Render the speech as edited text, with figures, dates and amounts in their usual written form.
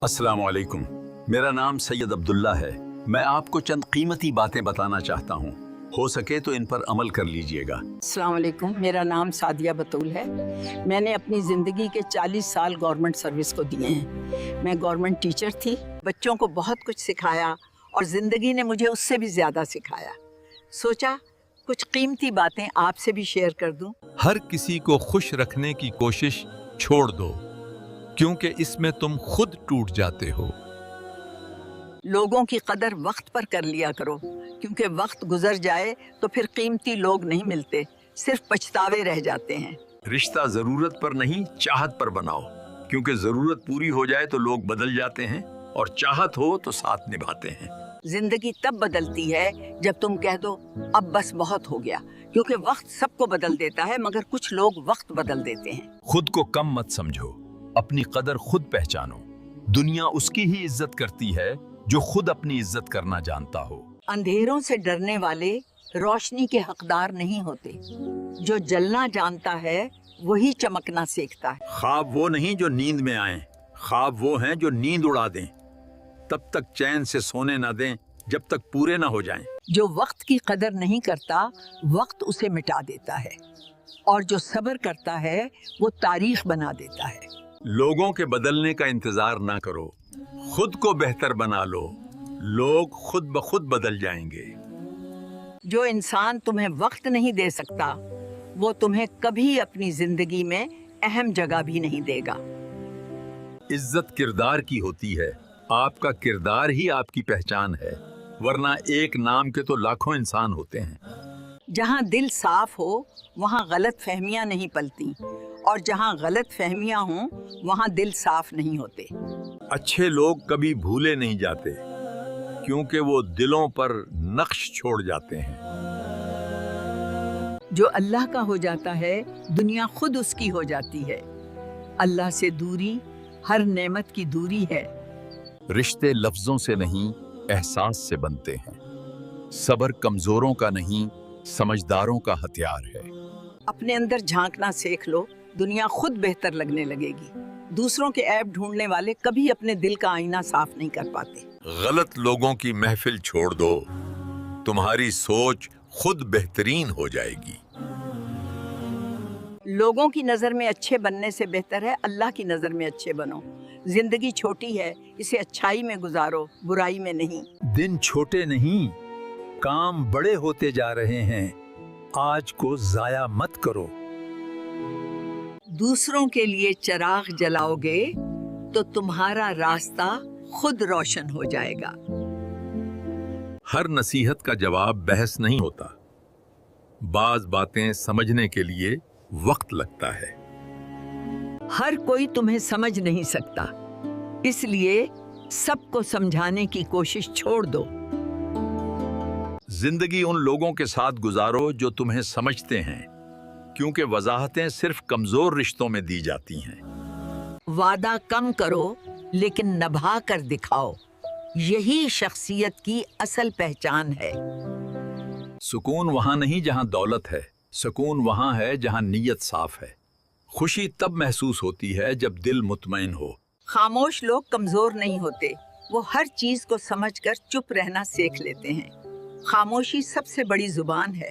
अस्सलाम वालेकुम। मेरा नाम सैयद अब्दुल्ला है। मैं आपको चंद कीमती बातें बताना चाहता हूँ, हो सके तो इन पर अमल कर लीजिएगा। अस्सलाम वालेकुम। मेरा नाम सादिया बतूल है। मैंने अपनी ज़िंदगी के 40 साल गवर्नमेंट सर्विस को दिए हैं। मैं गवर्नमेंट टीचर थी, बच्चों को बहुत कुछ सिखाया और ज़िंदगी ने मुझे उससे भी ज़्यादा सिखाया। सोचा कुछ कीमती बातें आपसे भी शेयर कर दूं। हर किसी को खुश रखने की कोशिश छोड़ दो, क्योंकि इसमें तुम खुद टूट जाते हो। लोगों की कदर वक्त पर कर लिया करो, क्योंकि वक्त गुजर जाए तो फिर कीमती लोग नहीं मिलते, सिर्फ पछतावे रह जाते हैं। रिश्ता जरूरत पर नहीं चाहत पर बनाओ, क्योंकि जरूरत पूरी हो जाए तो लोग बदल जाते हैं और चाहत हो तो साथ निभाते हैं। जिंदगी तब बदलती है जब तुम कह दो अब बस बहुत हो गया, क्योंकि वक्त सबको बदल देता है मगर कुछ लोग वक्त बदल देते हैं। खुद को कम मत समझो, अपनी कदर खुद पहचानो। दुनिया उसकी ही इज्जत करती है जो खुद अपनी इज्जत करना जानता हो। अंधेरों से डरने वाले रोशनी के हकदार नहीं होते। जो जलना जानता है वही चमकना सीखता है। ख्वाब वो नहीं जो नींद में आए, ख्वाब वो हैं जो नींद उड़ा दें। तब तक चैन से सोने ना दें जब तक पूरे ना हो जाएं। जो वक्त की कदर नहीं करता, वक्त उसे मिटा देता है, और जो सब्र करता है वो तारीख बना देता है। लोगों के बदलने का इंतजार ना करो, खुद को बेहतर बना लो। लोग खुद ब खुद बदल जाएंगे। जो इंसान तुम्हें वक्त नहीं दे सकता, वो तुम्हें कभी अपनी जिंदगी में अहम जगह भी नहीं देगा। इज्जत किरदार की होती है, आपका किरदार ही आपकी पहचान है, वरना एक नाम के तो लाखों इंसान होते हैं। जहाँ दिल साफ हो वहाँ गलत फहमियाँ नहीं पलती, और जहाँ गलत फहमियाँ हों वहाँ दिल साफ नहीं होते। अच्छे लोग कभी भूले नहीं जाते, क्योंकि वो दिलों पर नक्श छोड़ जाते हैं। जो अल्लाह का हो जाता है, दुनिया खुद उसकी हो जाती है। अल्लाह से दूरी हर नेमत की दूरी है। रिश्ते लफ्जों से नहीं, एहसास से बनते हैं। सब्र कमजोरों का नहीं, समझदारों का हथियार है। अपने अंदर झांकना सीख लो, दुनिया खुद बेहतर लगने लगेगी। दूसरों के ऐब ढूंढने वाले कभी अपने दिल का आईना साफ नहीं कर पाते। गलत लोगों की महफिल छोड़ दो, तुम्हारी सोच खुद बेहतरीन हो जाएगी। लोगों की नजर में अच्छे बनने से बेहतर है अल्लाह की नजर में अच्छे बनो। जिंदगी छोटी है, इसे अच्छाई में गुजारो, बुराई में नहीं। दिन छोटे नहीं, काम बड़े होते जा रहे हैं। आज को जाया मत करो। दूसरों के लिए चिराग जलाओगे तो तुम्हारा रास्ता खुद रोशन हो जाएगा। हर नसीहत का जवाब बहस नहीं होता। बाज बातें समझने के लिए वक्त लगता है। हर कोई तुम्हें समझ नहीं सकता, इसलिए सबको समझाने की कोशिश छोड़ दो। जिंदगी उन लोगों के साथ गुजारो जो तुम्हें समझते हैं, क्योंकि वजाहतें सिर्फ कमजोर रिश्तों में दी जाती हैं। वादा कम करो लेकिन निभा कर दिखाओ, यही शख्सियत की असल पहचान है। सुकून वहां नहीं जहां दौलत है, सुकून वहां है जहां नीयत साफ है। खुशी तब महसूस होती है जब दिल मुतमईन हो। खामोश लोग कमजोर नहीं होते, वो हर चीज को समझकर चुप रहना सीख लेते हैं। खामोशी सबसे बड़ी जुबान है।